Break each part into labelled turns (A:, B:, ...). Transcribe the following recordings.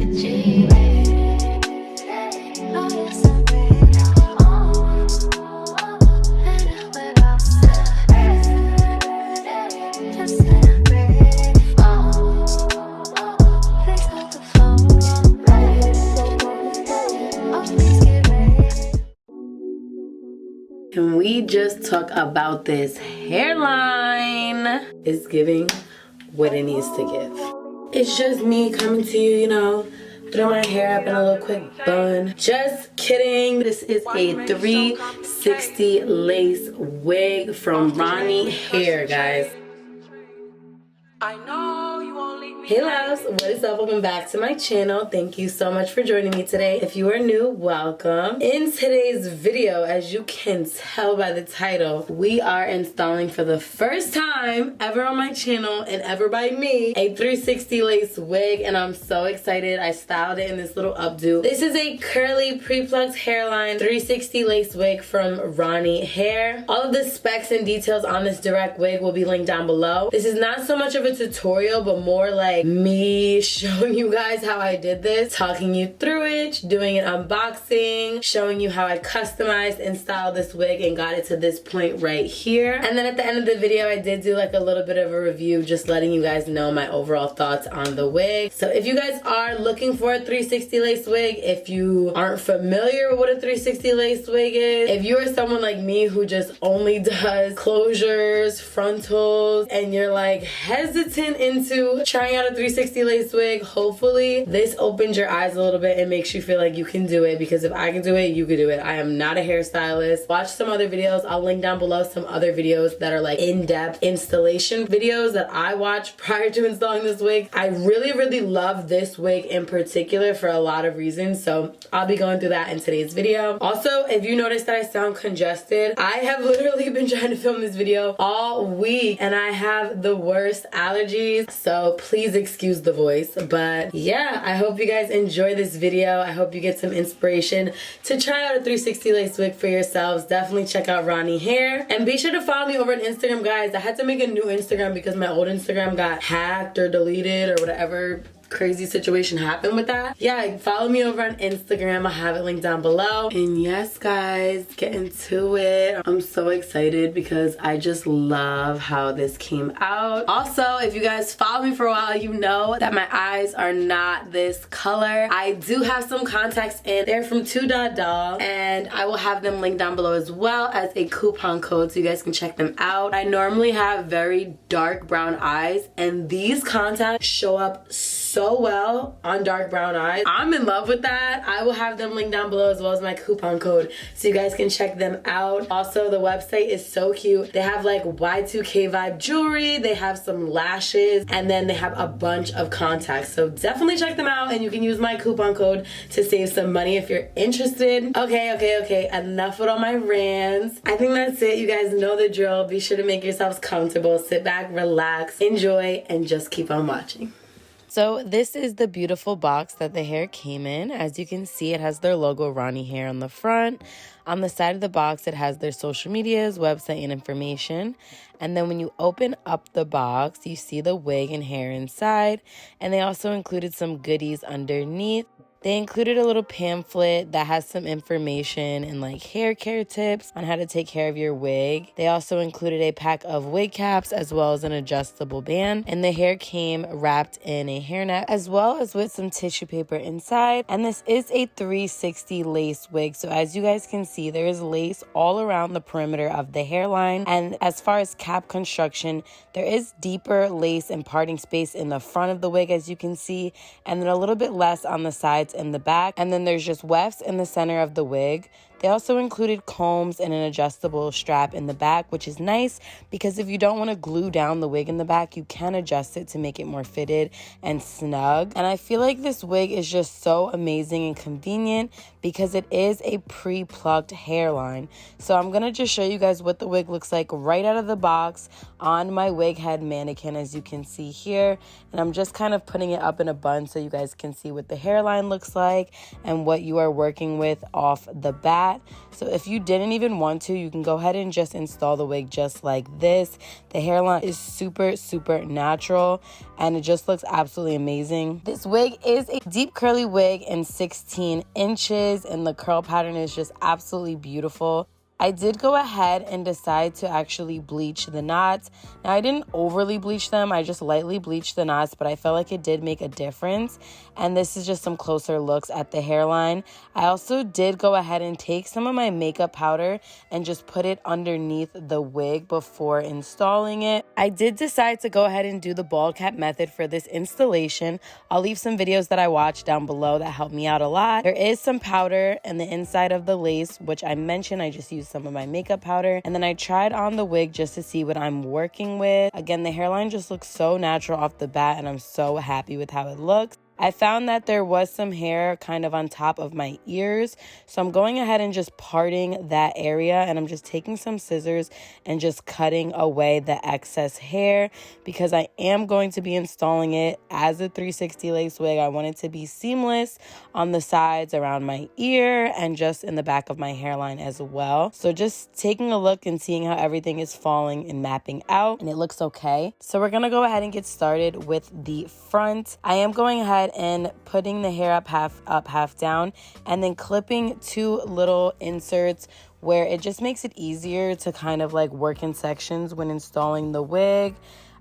A: a G. Oh, yes, I'm ready. And without just say I'm ready. Please hold the phone. Oh, please get ready.
B: Can we just talk about this hairline? It's giving what it needs to give. It's just me coming to you, you know, throw my hair up in a little quick bun. Just kidding. This is a 360 lace wig from Ronnie Hair, guys. I know you won't leave me. Hey loves, what is up? Welcome back to my channel. Thank you so much for joining me today. If you are new, welcome. In today's video, as you can tell by the title, we are installing for the first time ever on my channel and ever by me, a 360 lace wig, and I'm so excited. I styled it in this little updo. This is a curly pre-plucked hairline 360 lace wig from Ronnie Hair. All of the specs and details on this direct wig will be linked down below. This is not so much of a tutorial, but more like me showing you guys how I did this, talking you through it, doing an unboxing, showing you how I customized and styled this wig and got it to this point right here. And then at the end of the video, I did do like a little bit of a review, just letting you guys know my overall thoughts on the wig. So if you guys are looking for a 360 lace wig, if you aren't familiar with what a 360 lace wig is, if you are someone like me who just only does closures, frontals, and you're like hesitant into trying out a 360 lace wig, hopefully this opens your eyes a little bit and makes you feel like you can do it, because if I can do it, you can do it. I am not a hairstylist. Watch some other videos. I'll link down below some other videos that are like in-depth installation videos that I watched prior to installing this wig. I really love this wig in particular for a lot of reasons, so I'll be going through that in today's video. Also, if you notice that I sound congested, I have literally been trying to film this video all week and I have the worst allergies, so please excuse the voice. But yeah, I hope you guys enjoy this video. I hope you get some inspiration to try out a 360 lace wig for yourselves. Definitely check out Ronnie Hair, and be sure to follow me over on Instagram, guys. I had to make a new Instagram because my old Instagram got hacked or deleted or whatever crazy situation happened with that. Yeah, follow me over on Instagram. I have it linked down below. And yes, guys, get into it. I'm so excited because I just love how this came out. Also, if you guys follow me for a while, you know that my eyes are not this color. I do have some contacts in. They're from 2.doll, and I will have them linked down below as well as a coupon code so you guys can check them out. I normally have very dark brown eyes, and these contacts show up so well on dark brown eyes. I'm in love with that. I will have them linked down below as well as my coupon code so you guys can check them out. Also, the website is so cute. They have like Y2K vibe jewelry, they have some lashes, and then they have a bunch of contacts. So definitely check them out, and you can use my coupon code to save some money if you're interested. Okay, enough with all my rants. I think that's it. You guys know the drill. Be sure to make yourselves comfortable, sit back, relax, enjoy, and just keep on watching. So this is the beautiful box that the hair came in. As you can see, it has their logo Ronnie Hair on the front. On the side of the box, it has their social medias, website, and information. And then when you open up the box, you see the wig and hair inside. And they also included some goodies underneath. They included a little pamphlet that has some information and like hair care tips on how to take care of your wig. They also included a pack of wig caps as well as an adjustable band. And the hair came wrapped in a hairnet as well as with some tissue paper inside. And this is a 360 lace wig. So as you guys can see, there is lace all around the perimeter of the hairline. And as far as cap construction, there is deeper lace and parting space in the front of the wig, as you can see, and then a little bit less on the sides in the back, and then there's just wefts in the center of the wig. They also included combs and an adjustable strap in the back, which is nice because if you don't want to glue down the wig in the back, you can adjust it to make it more fitted and snug. And I feel like this wig is just so amazing and convenient because it is a pre-plucked hairline. So I'm going to just show you guys what the wig looks like right out of the box on my wig head mannequin, as you can see here. And I'm just kind of putting it up in a bun so you guys can see what the hairline looks like and what you are working with off the bat. bat. So if you didn't even want to, you can go ahead and just install the wig just like this. The hairline is super, super natural and it just looks absolutely amazing. This wig is a deep curly wig in 16 inches and the curl pattern is just absolutely beautiful. I did go ahead and decide to actually bleach the knots. Now, I didn't overly bleach them. I just lightly bleached the knots, but I felt like it did make a difference. And this is just some closer looks at the hairline. I also did go ahead and take some of my makeup powder and just put it underneath the wig before installing it. I did decide to go ahead and do the ball cap method for this installation. I'll leave some videos that I watched down below that helped me out a lot. There is some powder in the inside of the lace, which I mentioned I just used some of my makeup powder, and then I tried on the wig just to see what I'm working with. Again, the hairline just looks so natural off the bat and I'm so happy with how it looks. I found that there was some hair kind of on top of my ears, so I'm going ahead and just parting that area, and I'm just taking some scissors and just cutting away the excess hair because I am going to be installing it as a 360 lace wig. I want it to be seamless on the sides around my ear and just in the back of my hairline as well. So just taking a look and seeing how everything is falling and mapping out, and it looks okay. So we're gonna go ahead and get started with the front. I am going ahead and putting the hair up, half down, and then clipping 2 little inserts where it just makes it easier to kind of like work in sections when installing the wig.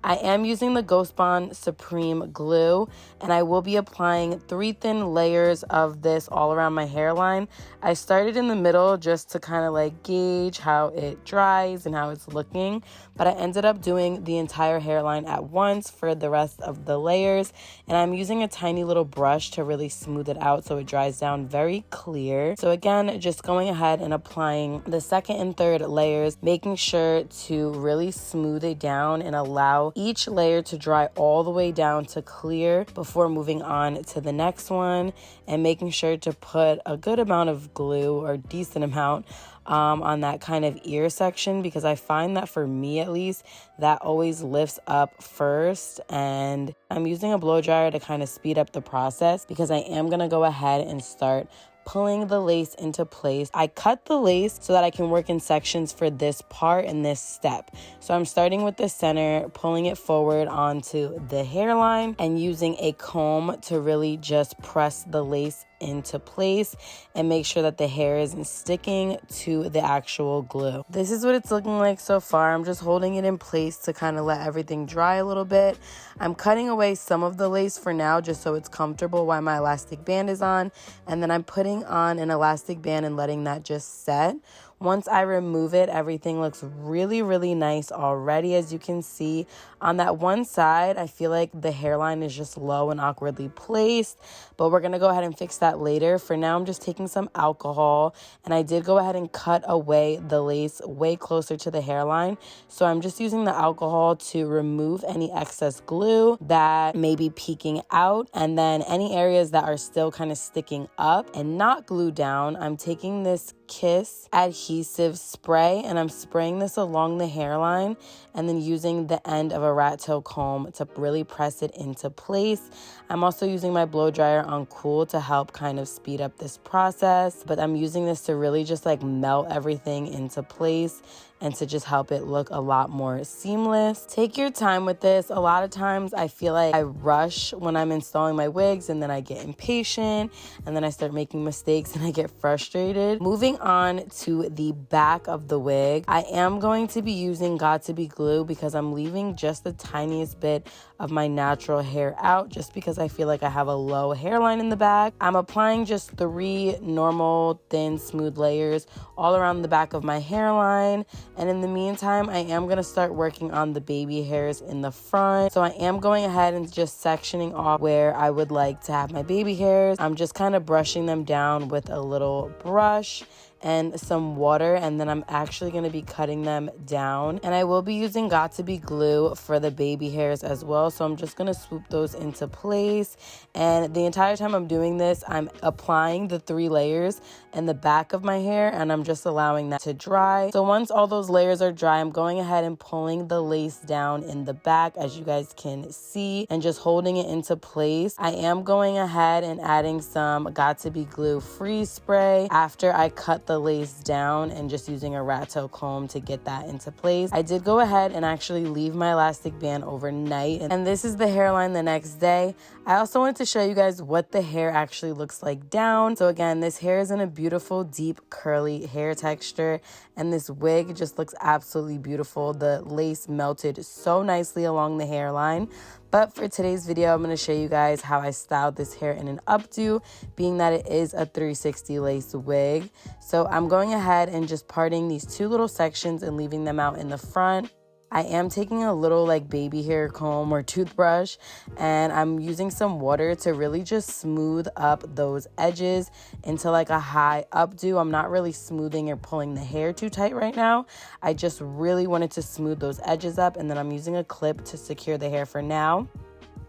B: I am using the Ghost Bond Supreme glue, and I will be applying 3 thin layers of this all around my hairline. I started in the middle just to kind of like gauge how it dries and how it's looking, but I ended up doing the entire hairline at once for the rest of the layers, and I'm using a tiny little brush to really smooth it out so it dries down very clear. So again, just going ahead and applying the second and third layers, making sure to really smooth it down and allow each layer to dry all the way down to clear before moving on to the next one, and making sure to put a good amount of glue or decent amount on that kind of ear section, because I find that for me at least, that always lifts up first. And I'm using a blow dryer to kind of speed up the process because I am going to go ahead and start pulling the lace into place. I cut the lace so that I can work in sections for this part and this step. So I'm starting with the center, pulling it forward onto the hairline, and using a comb to really just press the lace into place and make sure that the hair isn't sticking to the actual glue. This is what it's looking like so far. I'm just holding it in place to kind of let everything dry a little bit. I'm cutting away some of the lace for now just so it's comfortable while my elastic band is on, and then I'm putting on an elastic band and letting that just set. Once I remove it, everything looks really, really nice already. As you can see, on that one side, I feel like the hairline is just low and awkwardly placed, but we're gonna go ahead and fix that later. For now, I'm just taking some alcohol, and I did go ahead and cut away the lace way closer to the hairline. So I'm just using the alcohol to remove any excess glue that may be peeking out, and then any areas that are still kind of sticking up and not glued down, I'm taking this Kiss adhesive spray and I'm spraying this along the hairline and then using the end of a rat tail comb to really press it into place. I'm also using my blow dryer on cool to help kind of speed up this process, but I'm using this to really just like melt everything into place and to just help it look a lot more seamless. Take your time with this. A lot of times I feel like I rush when I'm installing my wigs, and then I get impatient, and then I start making mistakes and I get frustrated. Moving on to the back of the wig, I am going to be using Got2b glue because I'm leaving just the tiniest bit of my natural hair out just because I feel like I have a low hairline in the back. I'm applying just 3 normal thin smooth layers all around the back of my hairline, and in the meantime I am going to start working on the baby hairs in the front. So I am going ahead and just sectioning off where I would like to have my baby hairs. I'm just kind of brushing them down with a little brush and some water, and then I'm actually going to be cutting them down, and I will be using Got2b glue for the baby hairs as well. So I'm just going to swoop those into place, and the entire time I'm doing this, I'm applying the 3 layers in the back of my hair, and I'm just allowing that to dry. So once all those layers are dry, I'm going ahead and pulling the lace down in the back, as you guys can see, and just holding it into place. I am going ahead and adding some Got2b glue freeze spray after I cut the lace down and just using a rat tail comb to get that into place. I did go ahead and actually leave my elastic band overnight, and this is the hairline the next day. I also wanted to show you guys what the hair actually looks like down. So again, this hair is in a beautiful deep curly hair texture, and this wig just looks absolutely beautiful. The lace melted so nicely along the hairline. But for today's video, I'm going to show you guys how I styled this hair in an updo, being that it is a 360 lace wig. So I'm going ahead and just parting these two little sections and leaving them out in the front. I am taking a little like baby hair comb or toothbrush, and I'm using some water to really just smooth up those edges into like a high updo. I'm not really smoothing or pulling the hair too tight right now. I just really wanted to smooth those edges up, and then I'm using a clip to secure the hair for now.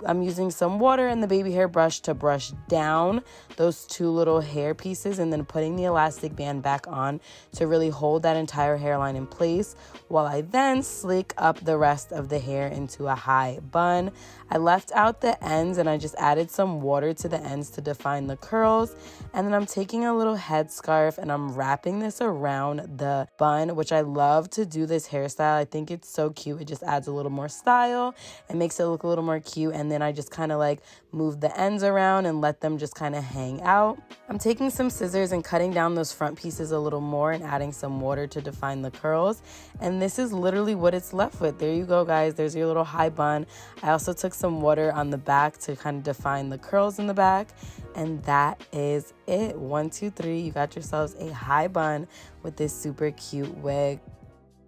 B: I'm using some water and the baby hair brush to brush down those two little hair pieces, and then putting the elastic band back on to really hold that entire hairline in place, while I then slick up the rest of the hair into a high bun. I left out the ends and I just added some water to the ends to define the curls, and then I'm taking a little headscarf and I'm wrapping this around the bun, which I love to do this hairstyle. I think it's so cute. It just adds a little more style and makes it look a little more cute. And then I just kind of like move the ends around and let them just kind of hang out. I'm taking some scissors and cutting down those front pieces a little more and adding some water to define the curls. And this is literally what it's left with. There you go, guys. There's your little high bun. I also took some water on the back to kind of define the curls in the back. And that is it. 1, 2, 3. You got yourselves a high bun with this super cute wig.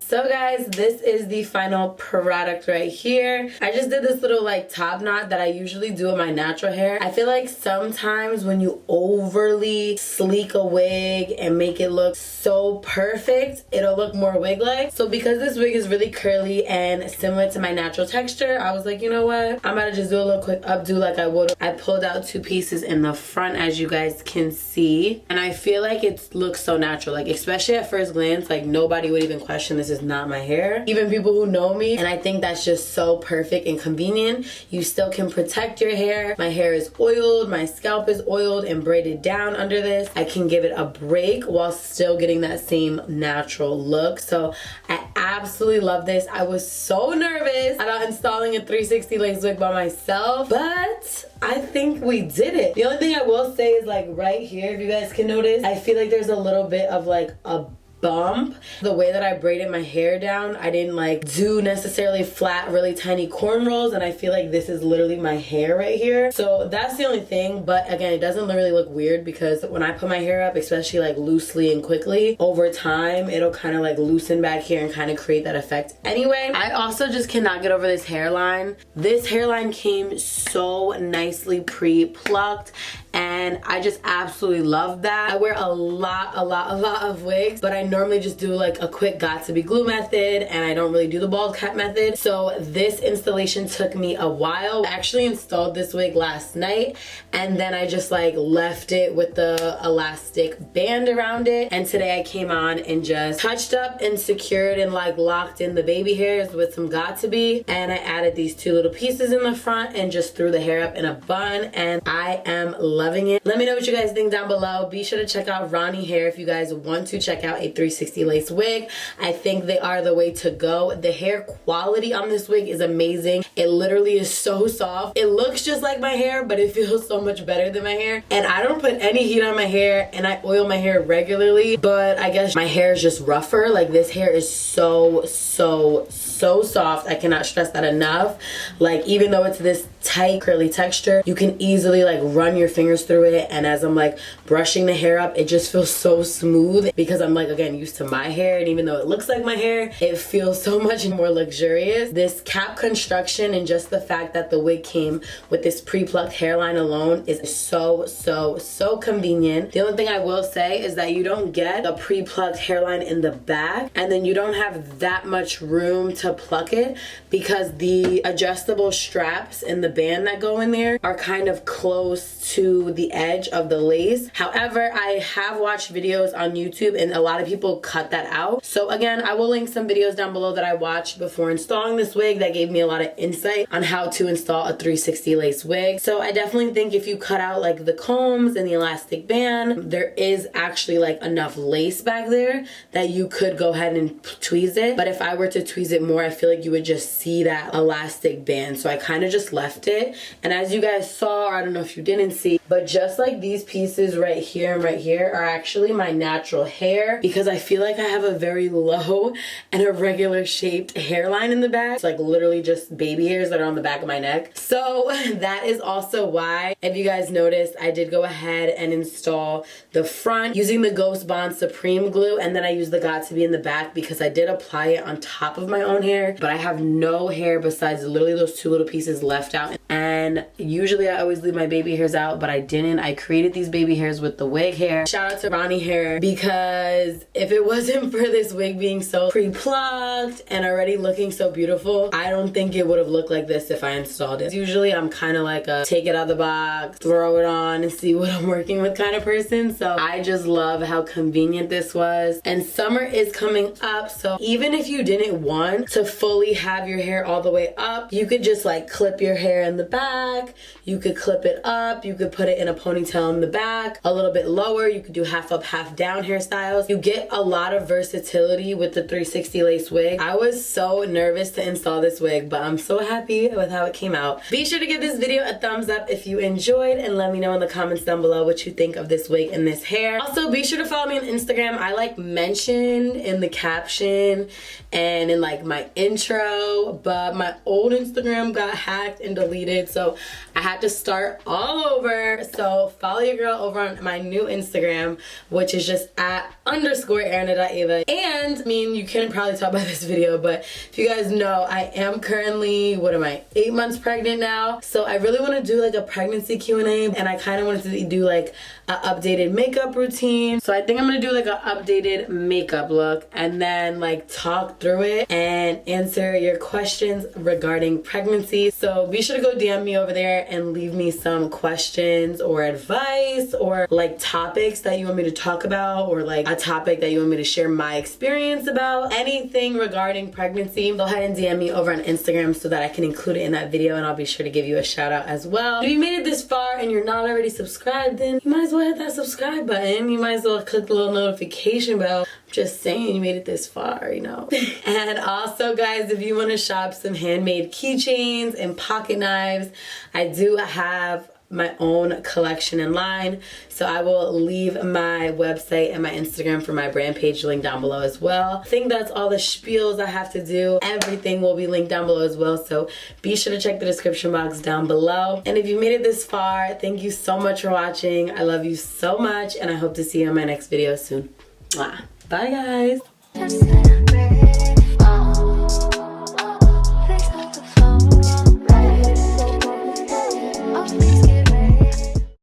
B: So guys, this is the final product right here. I just did this little like top knot that I usually do with my natural hair. I feel like sometimes when you overly sleek a wig and make it look so perfect, it'll look more wig-like. So because this wig is really curly and similar to my natural texture, I was like, you know what? I'm about to just do a little quick updo like I would. I pulled out 2 pieces in the front, as you guys can see. And I feel like it looks so natural. Like, especially at first glance, like nobody would even question this is not my hair, even people who know me. And I think that's just so perfect and convenient. You still can protect your hair. My hair is oiled, my scalp is oiled and braided down under this. I can give it a break while still getting that same natural look. So I absolutely love this. I was so nervous about installing a 360 lace wig by myself, but I think we did it. The only thing I will say is like right here, if you guys can notice, I feel like there's a little bit of like a bump. The way that I braided my hair down, I didn't like do necessarily flat really tiny cornrows, and I feel like this is literally my hair right here. So that's the only thing, but again, it doesn't really look weird because when I put my hair up, especially like loosely and quickly, over time it'll kind of like loosen back here and kind of create that effect anyway. I also just cannot get over this hairline. This hairline came so nicely pre-plucked, and I just absolutely love that. I wear a lot of wigs, but I normally just do like a quick got to be glue method, and I don't really do the bald cap method. So this installation took me a while. I actually installed this wig last night, and then I just like left it with the elastic band around it. And today I came on and just touched up and secured and like locked in the baby hairs with some got to be. And I added these 2 little pieces in the front and just threw the hair up in a bun, and I am loving it. Let me know what you guys think down below. Be sure to check out Ronnie Hair if you guys want to check out a 360 lace wig. I think they are the way to go. The hair quality on this wig is amazing. It literally is so soft. It looks just like my hair, but it feels so much better than my hair. And I don't put any heat on my hair, and I oil my hair regularly, but I guess my hair is just rougher. Like this hair is so soft. I cannot stress that enough. Like even though it's this tight curly texture, you can easily like run your fingers through it, and as I'm like brushing the hair up, it just feels so smooth because I'm like, again, used to my hair, and even though it looks like my hair, it feels so much more luxurious. This cap construction and just the fact that the wig came with this pre-plucked hairline alone is so convenient. The only thing I will say is that you don't get a pre-plucked hairline in the back, and then you don't have that much room to pluck it because the adjustable straps in the band that go in there are kind of close to the edge of the lace. However, I have watched videos on YouTube and a lot of people cut that out. So again, I will link some videos down below that I watched before installing this wig that gave me a lot of insight on how to install a 360 lace wig. So I definitely think if you cut out like the combs and the elastic band, there is actually like enough lace back there that you could go ahead and tweeze it. But if I were to tweeze it more, I feel like you would just see that elastic band. So I kind of just left it. And as you guys saw, or I don't know if you didn't see, but just like these pieces right here and right here are actually my natural hair, because I feel like I have a very low and irregular shaped hairline in the back. It's like literally just baby hairs that are on the back of my neck. So that is also why, if you guys noticed, I did go ahead and install the front using the Ghost Bond Supreme glue, and then I used the Got to Be in the back because I did apply it on top of my own hair, but I have no hair besides literally those two little pieces left out. And usually I always leave my baby hairs out, but I didn't. I created these baby hairs with the wig hair. Shout out to Ronnie hair, because if it wasn't for this wig being so pre-plucked and already looking so beautiful, I don't think it would have looked like this if I installed it. Usually I'm kind of like a take it out of the box, throw it on and see what I'm working with kind of person. So I just love how convenient this was. And summer is coming up, so even if you didn't want to fully have your hair all the way up, you could just like clip your hair in the back, you could clip it up, you could put it in a ponytail in the back, a little bit lower, you could do half up, half down hairstyles. You get a lot of versatility with the 360 lace wig. I was so nervous to install this wig, but I'm so happy with how it came out. Be sure to give this video a thumbs up if you enjoyed, and let me know in the comments down below what you think of this wig and this hair. Also, be sure to follow me on Instagram. I like mentioned in the caption and in like my intro, but my old Instagram got hacked and deleted, so I had to start all over. So follow your girl over on my new Instagram, which is just at _Ariana.Ava. And I mean, you can probably tell by this video, but if you guys know, I am currently, what am I, 8 months pregnant now. So I really want to do like a pregnancy Q&A, and I kind of wanted to do like an updated makeup routine. So I think I'm gonna do like an updated makeup look and then like talk through it and answer your questions regarding pregnancy. So be sure to go DM me over there and leave me some questions or advice or like topics that you want me to talk about, or like a topic that you want me to share my experience about. Anything regarding pregnancy, go ahead and DM me over on Instagram so that I can include it in that video, and I'll be sure to give you a shout out as well. If you made it this far and you're not already subscribed, then you might as well hit that subscribe button. You might as well click the little notification bell. Just saying, you made it this far, you know. And also guys, if you want to shop some handmade keychains and pocket knives, I do have my own collection in line, so I will leave my website and my Instagram for my brand page linked down below as well. I think that's all the spiels I have to do. Everything will be linked down below as well, so be sure to check the description box down below. And if you made it this far, thank you so much for watching. I love you so much, and I hope to see you in my next video soon. Mwah. Bye guys.